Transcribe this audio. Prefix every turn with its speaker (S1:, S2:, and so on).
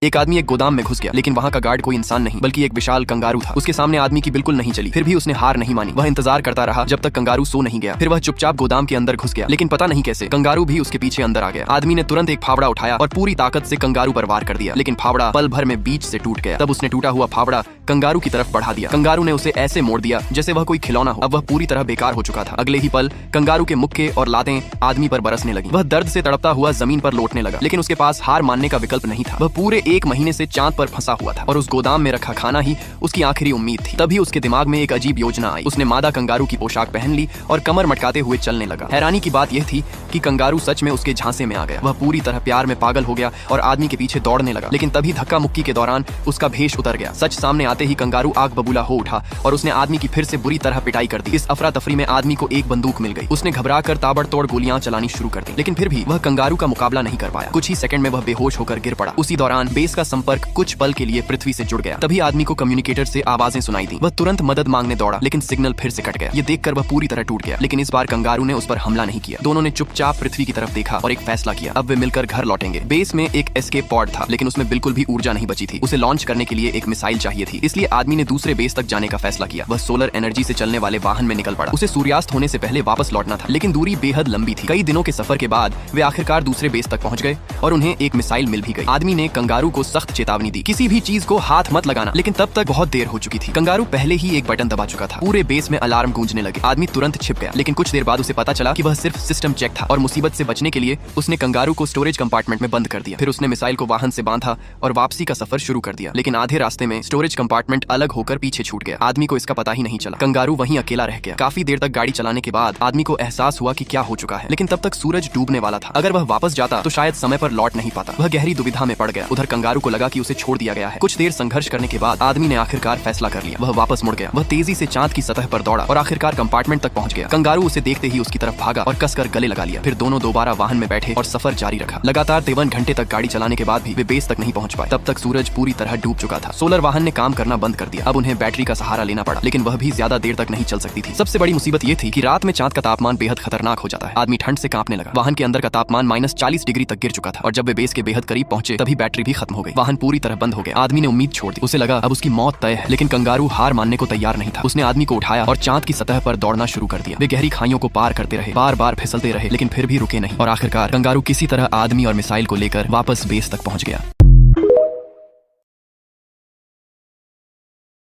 S1: एक आदमी एक गोदाम में घुस गया, लेकिन वहाँ का गार्ड कोई इंसान नहीं बल्कि एक विशाल कंगारू था। उसके सामने आदमी की बिल्कुल नहीं चली, फिर भी उसने हार नहीं मानी। वह इंतजार करता रहा जब तक कंगारू सो नहीं गया। फिर वह चुपचाप गोदाम के अंदर घुस गया, लेकिन पता नहीं कैसे कंगारू भी उसके पीछे अंदर आ गया। आदमी ने तुरंत एक फावड़ा उठाया और पूरी ताकत से कंगारू पर वार कर दिया, लेकिन फावड़ा पल भर में बीच से टूट गया। तब उसने टूटा हुआ फावड़ा कंगारू की तरफ बढ़ा दिया। कंगारू ने उसे ऐसे मोड़ दिया जैसे वह कोई खिलौना हो। अब वह पूरी तरह बेकार हो चुका था। अगले ही पल कंगारू के मुक्के और लातें आदमी पर बरसने लगी। वह दर्द से तड़पता हुआ जमीन पर लौटने लगा, लेकिन उसके पास हार मानने का विकल्प नहीं था। वह पूरे 1 महीने से चांद पर फंसा हुआ था और उस गोदाम में रखा खाना ही उसकी आखिरी उम्मीद थी। तभी उसके दिमाग में एक अजीब योजना आई। उसने मादा कंगारू की पोशाक पहन ली और कमर मटकाते हुए चलने लगा। हैरानी की बात यह थी कि कंगारू सच में उसके झांसे में आ गया। वह पूरी तरह प्यार में पागल हो गया और आदमी के पीछे दौड़ने लगा, लेकिन तभी धक्का मुक्की के दौरान उसका भेष उतर गया। सच सामने आते ही कंगारू आग बबूला हो उठा और उसने आदमी की फिर से बुरी तरह पिटाई कर दी। इस अफरा तफरी में आदमी को एक बंदूक मिल गई। उसने घबराकर ताबड़तोड़ गोलियां चलानी शुरू कर दी, लेकिन फिर भी वह कंगारू का मुकाबला नहीं कर पाया। कुछ ही सेकंड में वह बेहोश होकर गिर पड़ा। उसी दौरान बेस का संपर्क कुछ पल के लिए पृथ्वी से जुड़ गया। तभी आदमी को कम्युनिकेटर से आवाजें सुनाई दी। वह तुरंत मदद मांगने दौड़ा, लेकिन सिग्नल फिर से कट गया। ये देखकर वह पूरी तरह टूट गया, लेकिन इस बार कंगारू ने उस पर हमला नहीं किया। दोनों ने चुपचाप पृथ्वी की तरफ देखा और एक फैसला किया। अब वे मिलकर घर लौटेंगे। बेस में एक एस्केप पॉड था, लेकिन उसमें बिल्कुल भी ऊर्जा नहीं बची थी। उसे लॉन्च करने के लिए एक मिसाइल चाहिए थी, इसलिए आदमी ने दूसरे बेस तक जाने का फैसला किया। वह सोलर एनर्जी से चलने वाले वाहन में निकल पड़ा। उसे सूर्यास्त होने से पहले वापस लौटना था, लेकिन दूरी बेहद लंबी थी। कई दिनों के सफर के बाद वे आखिरकार दूसरे बेस तक पहुंच गए और उन्हें एक मिसाइल मिल भी गई। आदमी ने कंगारू को सख्त चेतावनी दी, किसी भी चीज को हाथ मत लगाना, लेकिन तब तक बहुत देर हो चुकी थी। कंगारू पहले ही एक बटन दबा चुका था। पूरे बेस में अलार्म गूंजने लगे। आदमी तुरंत छिप गया, लेकिन कुछ देर बाद उसे पता चला कि वह सिर्फ सिस्टम चेक था और मुसीबत से बचने के लिए उसने कंगारू को स्टोरेज कंपार्टमेंट में बंद कर दिया। फिर उसने मिसाइल को वाहन से बांधा और वापसी का सफर शुरू कर दिया, लेकिन आधे रास्ते में स्टोरेज कंपार्टमेंट अलग होकर पीछे छूट गया। आदमी को इसका पता ही नहीं चला। कंगारू वहीं अकेला रह गया। काफी देर तक गाड़ी चलाने के बाद आदमी को एहसास हुआ कि क्या हो चुका है, लेकिन तब तक सूरज डूबने वाला था। अगर वह वापस जाता तो शायद समय पर लौट नहीं पाता। वह गहरी दुविधा में पड़ गया। उधर कंगारू को लगा कि उसे छोड़ दिया गया है। कुछ देर संघर्ष करने के बाद आदमी ने आखिरकार फैसला कर लिया। वह वापस मुड़ गया। वह तेजी से चांद की सतह पर दौड़ा और आखिरकार कंपार्टमेंट तक पहुंच गया। कंगारू उसे देखते ही उसकी तरफ भागा और कसकर गले लगा लिया। फिर दोनों दोबारा वाहन में बैठे और सफर जारी रखा। लगातार 53 घंटे तक गाड़ी चलाने के बाद भी वे बेस तक नहीं पहुंच पाए। तब तक सूरज पूरी तरह डूब चुका था। सोलर वाहन ने काम करना बंद कर दिया। अब उन्हें बैटरी का सहारा लेना पड़ा, लेकिन वह भी ज्यादा देर तक नहीं चल सकती थी। सबसे बड़ी मुसीबत ये थी कि रात में चांद का तापमान बेहद खतरनाक हो जाता है। आदमी ठंड से कांपने लगा। वाहन के अंदर का तापमान -40 डिग्री तक गिर चुका था और जब वे बेस के बेहद करीब पहुंचे तभी बैटरी भी खत्म हो गई। वाहन पूरी तरह बंद हो गया। आदमी ने उम्मीद छोड़ दी। उसे लगा अब उसकी मौत तय है, लेकिन कंगारू हार मानने को तैयार नहीं था। उसने आदमी को उठाया और चांद की सतह पर दौड़ना शुरू कर दिया। वे गहरी खाइयों को पार करते रहे, बार बार फिसलते रहे, लेकिन फिर भी रुके नहीं और आखिरकार कंगारू किसी तरह आदमी और मिसाइल को लेकर वापस बेस तक पहुंच गया।